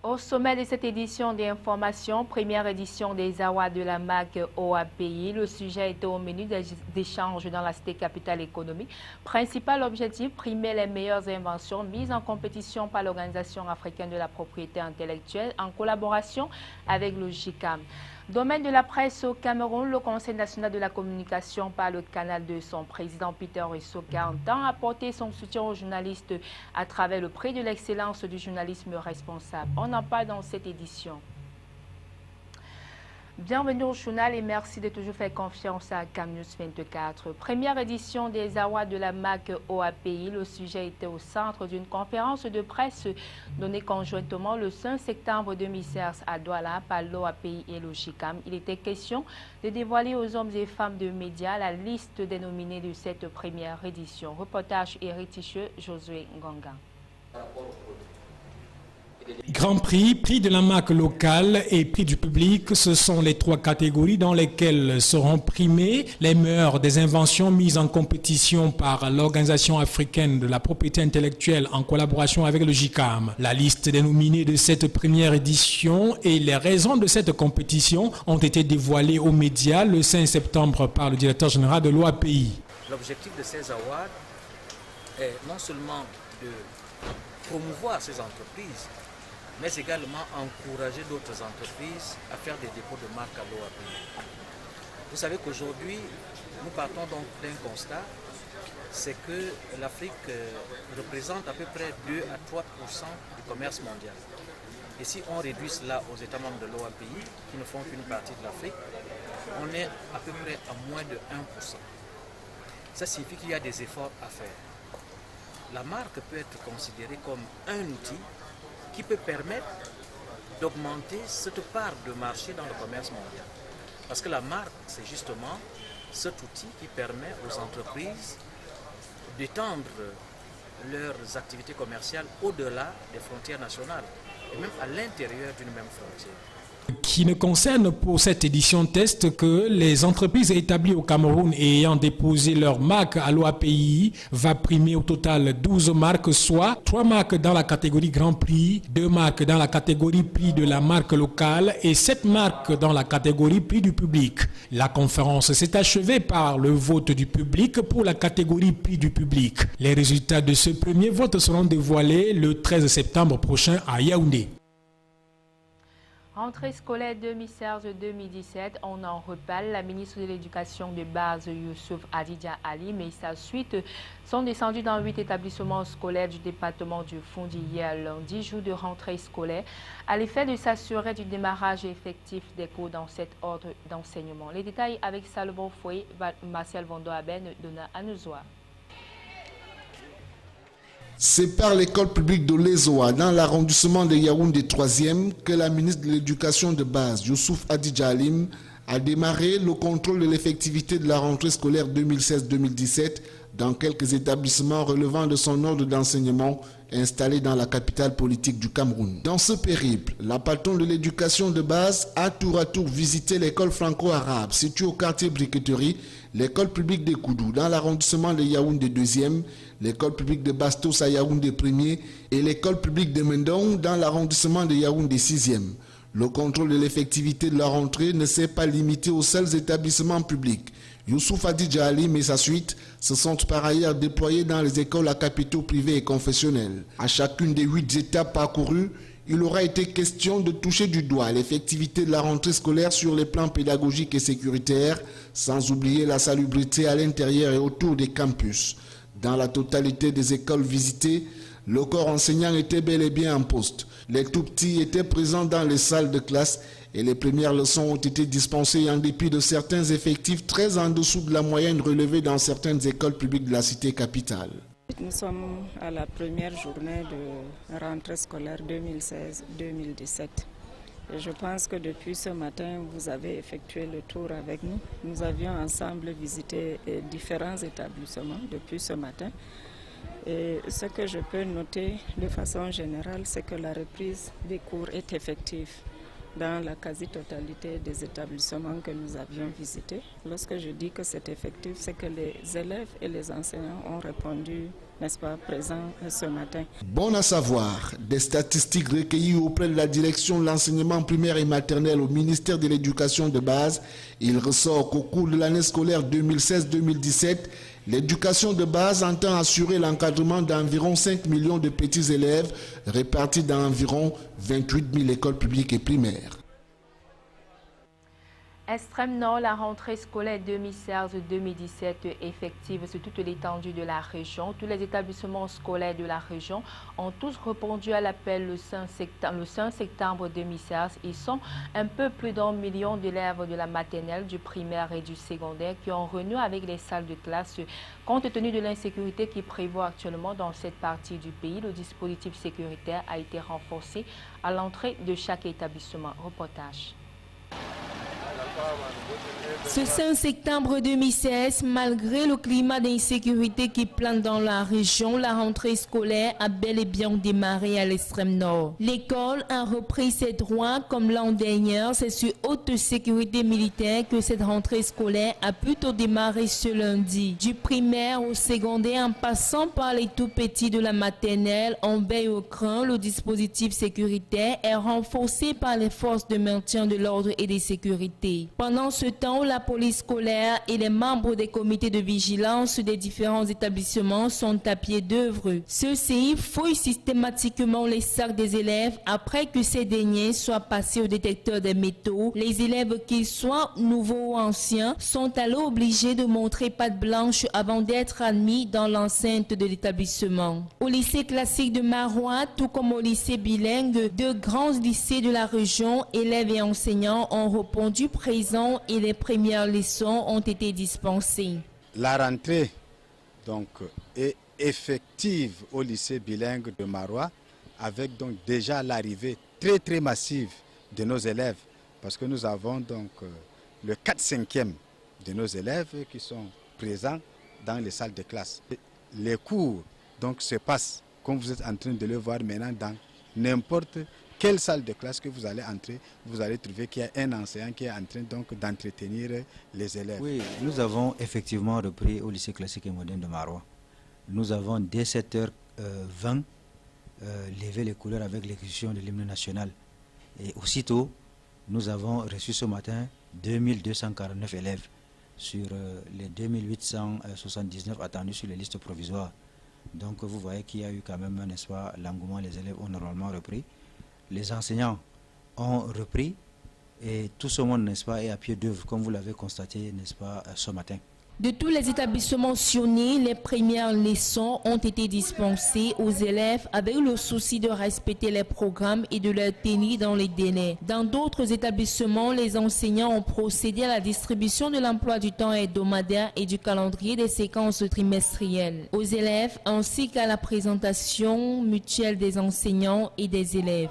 Au sommet de cette édition des informations, première édition des Awards de la MAC OAPI, le sujet était au menu d'échanges dans la cité capitale économique. Principal objectif, primer les meilleures inventions mises en compétition par l'Organisation africaine de la propriété intellectuelle en collaboration avec le GICAM. Domaine de la presse au Cameroun, le Conseil national de la communication par le canal de son président Peter Essoka entend apporter son soutien aux journalistes à travers le prix de l'excellence du journalisme responsable. On en parle dans cette édition. Bienvenue au journal et merci de toujours faire confiance à CamNews 24. Première édition des Awards de la MAC OAPI. Le sujet était au centre d'une conférence de presse donnée conjointement le 5 septembre 2016 à Douala par l'OAPI et le GICAM. Il était question de dévoiler aux hommes et femmes de médias la liste des nominés de cette première édition. Reportage hériticheux Josué Ngonga. Grand prix, prix de la MAC locale et prix du public, ce sont les trois catégories dans lesquelles seront primées les meilleures des inventions mises en compétition par l'Organisation africaine de la propriété intellectuelle en collaboration avec le GICAM. La liste des nominés de cette première édition et les raisons de cette compétition ont été dévoilées aux médias le 5 septembre par le directeur général de l'OAPI. L'objectif de ces awards est non seulement de promouvoir ces entreprises, mais également encourager d'autres entreprises à faire des dépôts de marque à l'OAPI. Vous savez qu'aujourd'hui, nous partons donc d'un constat, c'est que l'Afrique représente à peu près 2 à 3% du commerce mondial. Et si on réduit cela aux États membres de l'OAPI, qui ne font qu'une partie de l'Afrique, on est à peu près à moins de 1%. Ça signifie qu'il y a des efforts à faire. La marque peut être considérée comme un outil qui peut permettre d'augmenter cette part de marché dans le commerce mondial. Parce que la marque, c'est justement cet outil qui permet aux entreprises d'étendre leurs activités commerciales au-delà des frontières nationales et même à l'intérieur d'une même frontière. Qui ne concerne pour cette édition test que les entreprises établies au Cameroun et ayant déposé leur marque à l'OAPI va primer au total 12 marques, soit 3 marques dans la catégorie Grand Prix, 2 marques dans la catégorie Prix de la marque locale et 7 marques dans la catégorie Prix du public. La conférence s'est achevée par le vote du public pour la catégorie Prix du public. Les résultats de ce premier vote seront dévoilés le 13 septembre prochain à Yaoundé. Rentrée scolaire 2016-2017, on en reparle. La ministre de l'Éducation de base, Youssouf Adidja Ali, mais sa suite sont descendus dans 8 établissements scolaires du département du Fondi hier lundi, jour de rentrée scolaire, à l'effet de s'assurer du démarrage effectif des cours dans cet ordre d'enseignement. Les détails avec Salomon Foué, Martial Vondo-Aben, Donna Anouzoa. C'est par l'école publique de l'Ezoa, dans l'arrondissement de Yaoundé 3e, que la ministre de l'Éducation de base, Youssouf Adidja Ali, a démarré le contrôle de l'effectivité de la rentrée scolaire 2016-2017 dans quelques établissements relevant de son ordre d'enseignement installé dans la capitale politique du Cameroun. Dans ce périple, la patronne de l'éducation de base a tour à tour visité l'école franco-arabe située au quartier Briqueterie, l'école publique de Koudou dans l'arrondissement de Yaoundé 2e, l'école publique de Bastos à Yaoundé 1er et l'école publique de Mendong dans l'arrondissement de Yaoundé 6e. Le contrôle de l'effectivité de la rentrée ne s'est pas limité aux seuls établissements publics. Youssouf Adidja Ali et sa suite se sont par ailleurs déployés dans les écoles à capitaux privés et confessionnels. À chacune des 8 étapes parcourues, il aura été question de toucher du doigt l'effectivité de la rentrée scolaire sur les plans pédagogiques et sécuritaires, sans oublier la salubrité à l'intérieur et autour des campus. Dans la totalité des écoles visitées, le corps enseignant était bel et bien en poste. Les tout-petits étaient présents dans les salles de classe et les premières leçons ont été dispensées en dépit de certains effectifs très en dessous de la moyenne relevée dans certaines écoles publiques de la cité capitale. Nous sommes à la première journée de rentrée scolaire 2016-2017. Et je pense que depuis ce matin, vous avez effectué le tour avec nous. Nous avions ensemble visité différents établissements depuis ce matin. Et ce que je peux noter de façon générale, c'est que la reprise des cours est effective dans la quasi-totalité des établissements que nous avions visités. Lorsque je dis que c'est effectif, c'est que les élèves et les enseignants ont répondu n'est-ce pas, présents ce matin. Bon à savoir, des statistiques recueillies auprès de la direction de l'enseignement primaire et maternel au ministère de l'Éducation de base, il ressort qu'au cours de l'année scolaire 2016-2017, l'éducation de base entend assurer l'encadrement d'environ 5 millions de petits élèves répartis dans environ 28 000 écoles publiques et primaires. Extrême Nord, la rentrée scolaire 2016-2017 effective sur toute l'étendue de la région. Tous les établissements scolaires de la région ont tous répondu à l'appel le 5 septembre 2016. Ils sont un peu plus d'1 million d'élèves de la maternelle, du primaire et du secondaire qui ont renoué avec les salles de classe. Compte tenu de l'insécurité qui prévaut actuellement dans cette partie du pays, le dispositif sécuritaire a été renforcé à l'entrée de chaque établissement. Reportage. Ce 5 septembre 2016, malgré le climat d'insécurité qui plane dans la région, la rentrée scolaire a bel et bien démarré à l'extrême nord. L'école a repris ses droits comme l'an dernier. C'est sur haute sécurité militaire que cette rentrée scolaire a plutôt démarré ce lundi. Du primaire au secondaire en passant par les tout petits de la maternelle, on veille au cran. Le dispositif sécuritaire est renforcé par les forces de maintien de l'ordre et de sécurité. Pendant ce temps, la police scolaire et les membres des comités de vigilance des différents établissements sont à pied d'œuvre. Ceux-ci fouillent systématiquement les sacs des élèves après que ces derniers soient passés au détecteur des métaux. Les élèves, qu'ils soient nouveaux ou anciens, sont alors obligés de montrer patte blanche avant d'être admis dans l'enceinte de l'établissement. Au lycée classique de Marois, tout comme au lycée bilingue, deux grands lycées de la région, élèves et enseignants ont répondu présents et les premières leçons ont été dispensées. La rentrée donc, est effective au lycée bilingue de Marois avec donc déjà l'arrivée très massive de nos élèves parce que nous avons donc le 4/5e de nos élèves qui sont présents dans les salles de classe. Les cours donc se passent comme vous êtes en train de le voir maintenant dans n'importe quelle salle de classe que vous allez entrer, vous allez trouver qu'il y a un enseignant qui est en train donc d'entretenir les élèves. Oui, nous avons effectivement repris au lycée classique et moderne de Marois. Nous avons dès 7h20 levé les couleurs avec l'exécution de l'hymne national. Et aussitôt, nous avons reçu ce matin 2249 élèves sur les 2879 attendus sur les listes provisoires. Donc vous voyez qu'il y a eu quand même, n'est-ce pas, l'engouement, les élèves ont normalement repris. Les enseignants ont repris et tout ce monde, n'est-ce pas, est à pied d'œuvre, comme vous l'avez constaté, n'est-ce pas, ce matin. De tous les établissements mentionnés, les premières leçons ont été dispensées aux élèves avec le souci de respecter les programmes et de leur tenir dans les délais. Dans d'autres établissements, les enseignants ont procédé à la distribution de l'emploi du temps hebdomadaire et du calendrier des séquences trimestrielles aux élèves ainsi qu'à la présentation mutuelle des enseignants et des élèves.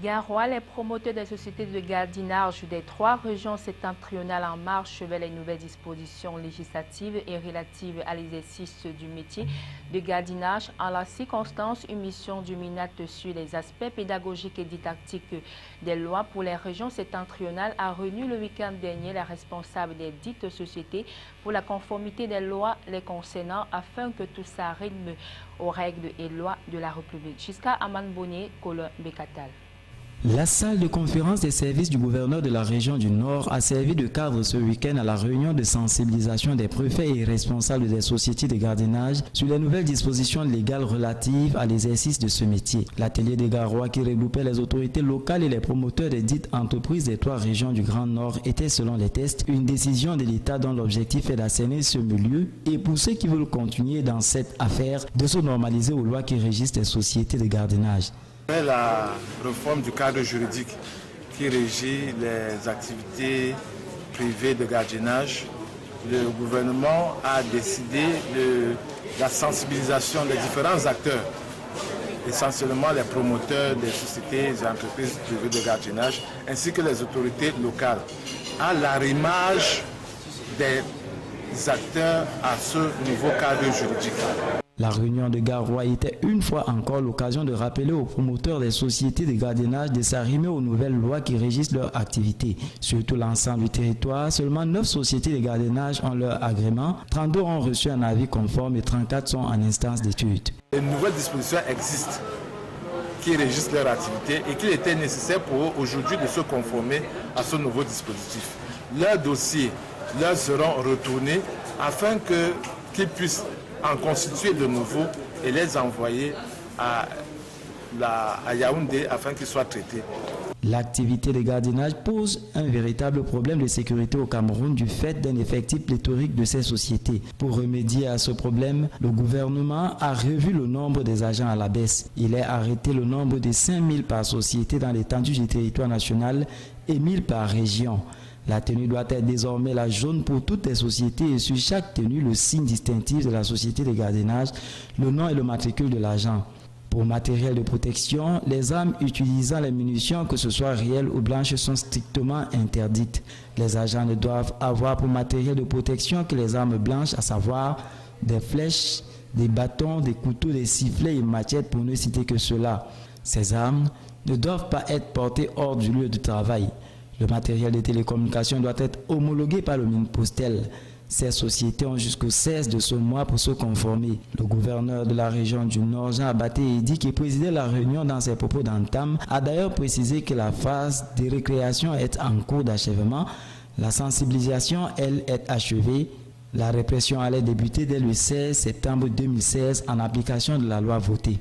Garoua, les promoteurs des sociétés de gardiennage des 3 régions septentrionales en marche vers les nouvelles dispositions législatives et relatives à l'exercice du métier de gardiennage. En la circonstance, une mission du MINAT sur les aspects pédagogiques et didactiques des lois pour les régions septentrionales a réuni le week-end dernier les responsables des dites sociétés pour la conformité des lois les concernant afin que tout s'arrime aux règles et lois de la République. Jusqu'à Aman Bonnier, Colin Bekatal. La salle de conférence des services du gouverneur de la région du Nord a servi de cadre ce week-end à la réunion de sensibilisation des préfets et responsables des sociétés de gardiennage sur les nouvelles dispositions légales relatives à l'exercice de ce métier. L'atelier de Garoua, qui regroupait les autorités locales et les promoteurs des dites entreprises des 3 régions du Grand Nord, était selon les tests une décision de l'État dont l'objectif est d'assainir ce milieu et pour ceux qui veulent continuer dans cette affaire de se normaliser aux lois qui régissent les sociétés de gardiennage. La réforme du cadre juridique qui régit les activités privées de gardiennage, le gouvernement a décidé de la sensibilisation des différents acteurs, essentiellement les promoteurs des sociétés et entreprises privées de gardiennage, ainsi que les autorités locales, à l'arrimage des acteurs à ce nouveau cadre juridique. La réunion de Garoua était une fois encore l'occasion de rappeler aux promoteurs des sociétés de gardiennage de s'arrimer aux nouvelles lois qui régissent leur activité. Sur tout l'ensemble du territoire, seulement 9 sociétés de gardiennage ont leur agrément, 32 ont reçu un avis conforme et 34 sont en instance d'étude. De nouvelles dispositions existent qui régissent leur activité et qu'il était nécessaire pour eux aujourd'hui de se conformer à ce nouveau dispositif. Leurs dossiers leur seront retournés afin qu'ils puissent en constituer de nouveaux et les envoyer à Yaoundé afin qu'ils soient traités. L'activité de gardiennage pose un véritable problème de sécurité au Cameroun du fait d'un effectif pléthorique de ces sociétés. Pour remédier à ce problème, le gouvernement a revu le nombre des agents à la baisse. Il a arrêté le nombre de 5000 par société dans l'étendue du territoire national et 1000 par région. La tenue doit être désormais la jaune pour toutes les sociétés et sur chaque tenue, le signe distinctif de la société de gardiennage, le nom et le matricule de l'agent. Pour matériel de protection, les armes utilisant les munitions, que ce soit réelles ou blanches, sont strictement interdites. Les agents ne doivent avoir pour matériel de protection que les armes blanches, à savoir des flèches, des bâtons, des couteaux, des sifflets et machettes pour ne citer que cela. Ces armes ne doivent pas être portées hors du lieu de travail. Le matériel de télécommunication doit être homologué par le Minpostel. Ces sociétés ont jusqu'au 16 de ce mois pour se conformer. Le gouverneur de la région du Nord, Jean Abaté Edi, qui présidait la réunion dans ses propos d'entame, a d'ailleurs précisé que la phase de récréation est en cours d'achèvement. La sensibilisation, elle, est achevée. La répression allait débuter dès le 16 septembre 2016 en application de la loi votée.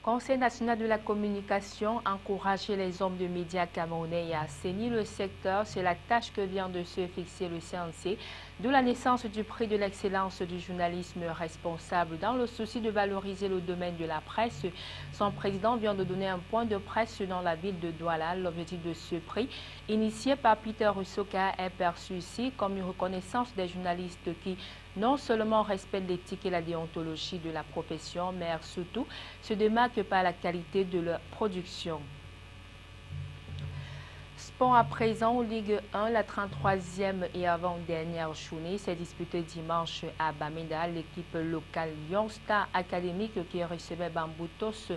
Conseil national de la communication, encourager les hommes de médias camerounais et assainir le secteur, c'est la tâche que vient de se fixer le CNC, d'où la naissance du prix de l'excellence du journalisme responsable. Dans le souci de valoriser le domaine de la presse, son président vient de donner un point de presse dans la ville de Douala. L'objectif de ce prix, initié par Peter Russoka, est perçu ici comme une reconnaissance des journalistes qui non seulement respectent l'éthique et la déontologie de la profession, mais surtout se démarquent par la qualité de leur production. Sport à présent, Ligue 1, la 33e et avant-dernière journée s'est disputée dimanche à Bamenda. L'équipe locale Young Star Académique qui recevait Bamboutos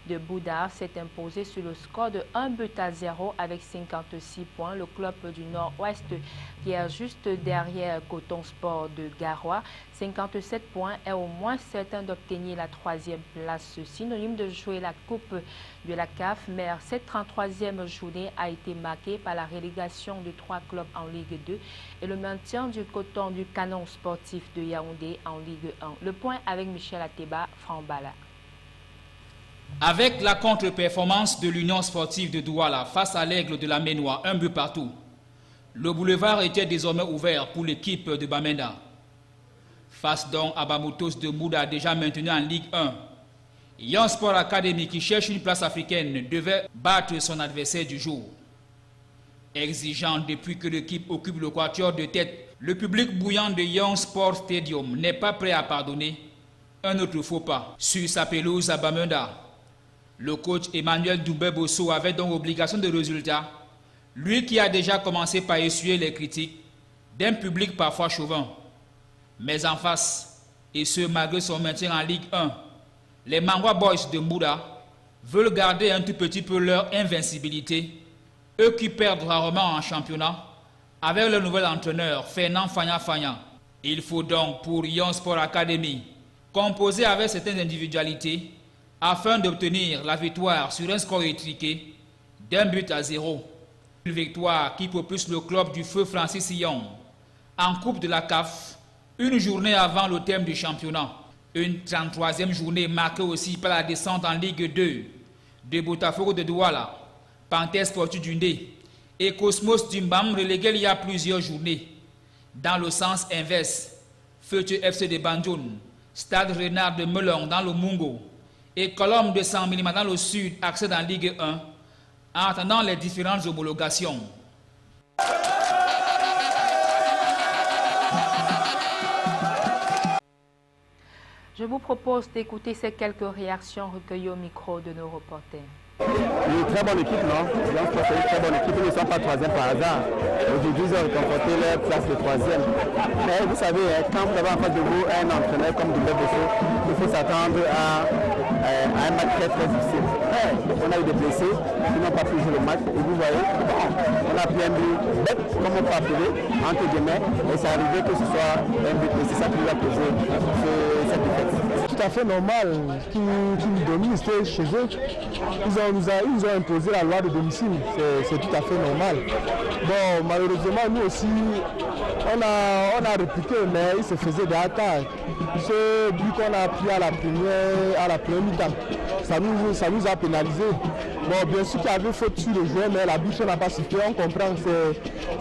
de Bouddha s'est imposée sur le score de 1-0 avec 56 points. Le club du Nord-Ouest qui est juste derrière Coton Sport de Garoua, 57 points, est au moins certain d'obtenir la 3e place, synonyme de jouer la Coupe de la CAF. Mais cette 33e journée a été marquée par la relégation de 3 clubs en Ligue 2 et le maintien du Coton du Canon sportif de Yaoundé en Ligue 1. Le point avec Michel Ateba, Frambala. Avec la contre-performance de l'Union sportive de Douala face à l'Aigle de la Ménois, 1 but partout, le boulevard était désormais ouvert pour l'équipe de Bamenda. Face donc à Bamoutos de Bouddha, déjà maintenu en Ligue 1, Young Sport Academy, qui cherche une place africaine, devait battre son adversaire du jour. Exigeant depuis que l'équipe occupe le quatuor de tête, le public bouillant de Young Sport Stadium n'est pas prêt à pardonner un autre faux pas sur sa pelouse à Bamenda. Le coach Emmanuel Doubé-Bosso avait donc obligation de résultat, lui qui a déjà commencé par essuyer les critiques d'un public parfois chauvin. Mais en face, et ce malgré son maintien en Ligue 1, les Mangwa Boys de Mbouda veulent garder un tout petit peu leur invincibilité, eux qui perdent rarement en championnat, avec le nouvel entraîneur Fernand Fagna. Il faut donc pour Young Sport Academy composer avec certaines individualités afin d'obtenir la victoire sur un score étriqué d'1-0. Une victoire qui propulse le club du feu Francis Young en Coupe de la CAF, une journée avant le terme du championnat. Une 33e journée marquée aussi par la descente en Ligue 2 de Botafogo de Douala, Panthère Sportive du Ndé et Cosmos du Mbam relégués il y a plusieurs journées. Dans le sens inverse, Futur FC de Banjoun, Stade Renard de Melon dans le Mungo et Colombe de San Minima dans le sud accèdent en Ligue 1 en attendant les différentes homologations. Je vous propose d'écouter ces quelques réactions recueillies au micro de nos reporters. Une très bonne équipe, non? Lyon Sport, c'est une très bonne équipe. Ils ne sont pas troisième par hasard. Aujourd'hui, ils ont conforté leur place de troisième. Mais vous savez, quand vous avez en face de vous un entraîneur comme Gilbert Bosso, il faut s'attendre à un match très très difficile. On a eu des blessés qui n'ont pas pu jouer le match. Et vous voyez, on a pris un but bête, comme on peut appeler, entre guillemets. Et c'est arrivé que ce soit un but. Et c'est ça qui nous a causé cette défaite. Tout à fait normal qu'ils nous dominent, c'était chez eux. Ils nous ont imposé la loi de domicile, c'est tout à fait normal. Bon, malheureusement, nous aussi, on a répliqué, mais ils se faisaient des attaques. Ce but qu'on a pris à la première mi-temps, ça nous a pénalisé. Bon, bien sûr qu'il y avait faute sur le joueur, mais la bouche n'a pas suffi, on comprend,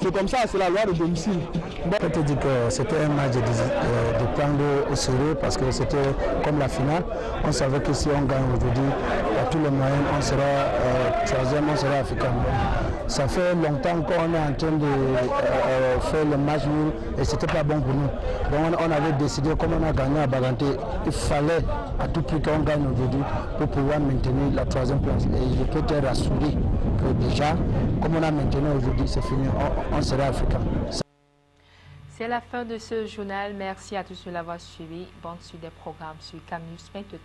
c'est comme ça, c'est la loi de domicile. Bon. Je te dis que c'était un match de prendre au sérieux parce que c'était comme la finale. On savait que si on gagne aujourd'hui, à tous les moyens, on sera troisième, on sera africain. Ça fait longtemps qu'on est en train de faire le match nul et c'était pas bon pour nous. Donc on avait décidé, comme on a gagné à Baganté, il fallait à tout prix qu'on gagne aujourd'hui pour pouvoir maintenir la troisième place. Et je peux te rassurer que déjà, comme on a maintenu aujourd'hui, c'est fini, on sera africain. C'est la fin de ce journal. Merci à tous de l'avoir suivi. Bonne suite des programmes sur CAMnews 24.